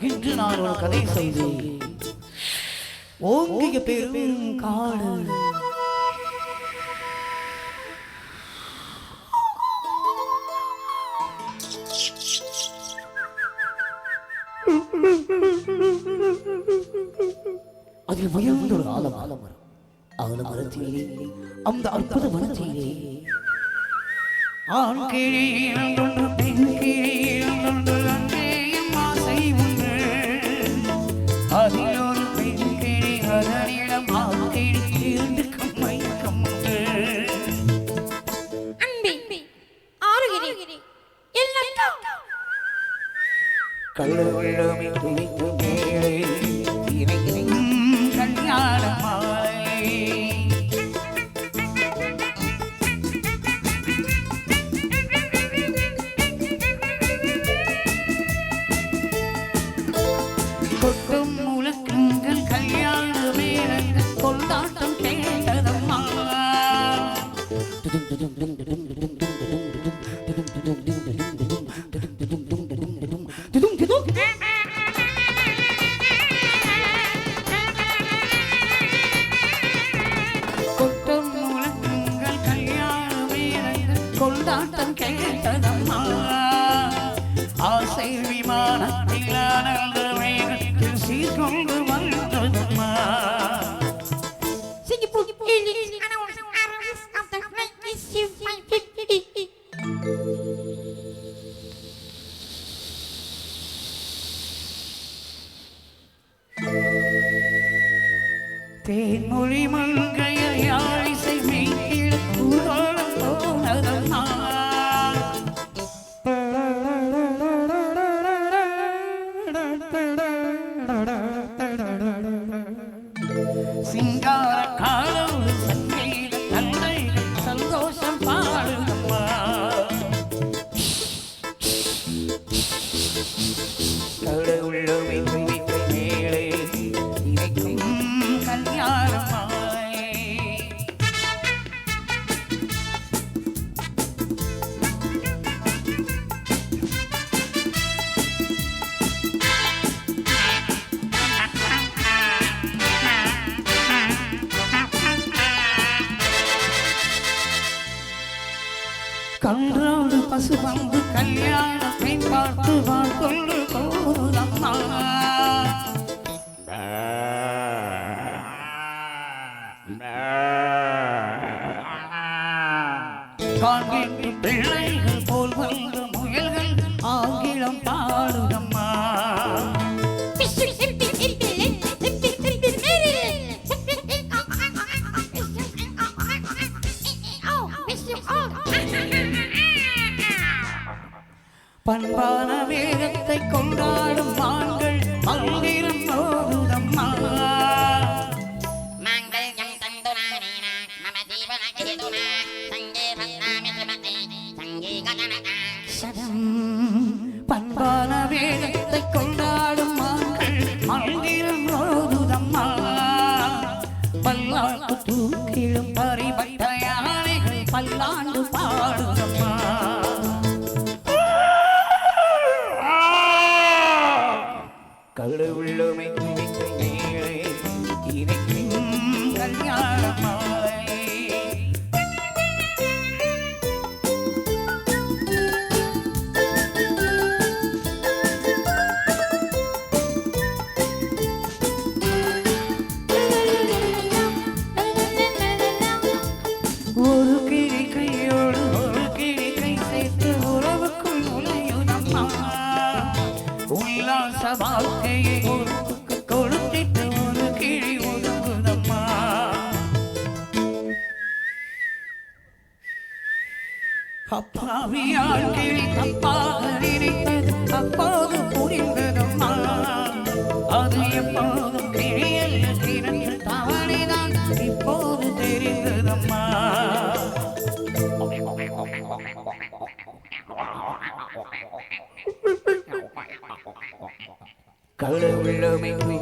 இன்று நான் ஒரு கதை செய்தேன். ஓங்கிய பெரும் காடு அதில் உயர்ந்த ஒரு ஆலமரம். ஆலமரத்திலே அந்த அற்புத மரத்திலே ஆண் கிளி இரண்டொன்று பெண் கிளி இரண்டொன்று அங்கேயும் ஆசை உண்டு. அதில் ஒரு பெண் கிளி அதனிடம் ஆண் கிளி இரண்டுக்கும் மயக்கம் உண்டு. கள்ள உள்ளமே துணிக்கும் மேலே கல்யாண மாலை கொட்டும் முழக்கங்கள் கல்யாண மேளங்கள் கொண்டாட்டம் கேட்டதம்மா. கொட்டும் முழக்கங்கள் கல்யாண மேளங்கள் கொண்டாட்டம் கேட்டதம்மா. ஆசை விமானத்தில் ஆனந்த வேகத்தில் சீர்கொண்டு வந்ததம்மா. தேன்மொழி மங்கையர் யாழிசை மீட்டிட கூடோளம் போனதம்மா. சிங்கார காலோடு சங்கீத தந்தைகள் சந்தோஷம் பாடுதம்மா. கடவுள்ளமே மேலே இணைக்கும் கல்யாண மாலை. கன்றோடு பசு வந்து கல்யாணத்தை பார்த்து வாழ்க்கொண்டு போதம்மா. காண்கின்ற பிள்ளைகள் போல் வந்த முயல்கள் ஆங்கிலம் பாடுதம்மா. பண்பான வேதத்தை கொண்டாடும் மான்கள் மந்திரம் போதுதம்மா. பண்பான வேதத்தை கொண்டாடும் மான்கள் மந்திரம் போதுதம்மா. பல்லாண்டு தூக்கிலும் பறிபட்ட யானைகள் பல்லாண்டு பாடுதம்மா. கடவுள்ளமே மேலே இணைக்கும் கல்யாண மாலை. ஒரு கிளி கையோடு ஒரு கிளி கை சேர்த்து உறவுக்குள் நுழையுதம்மா. உல்லாச வாழ்க்கையை ஒரு அப்பாவியால் கிளி தப்பாக நினைத்தது அப்போது புரிந்ததம்மா. அது எப்போதும் கிழியல்ல திறந்த தவணைதான் இப்போது தெரிந்ததம்மா. கடவுள் அமைத்து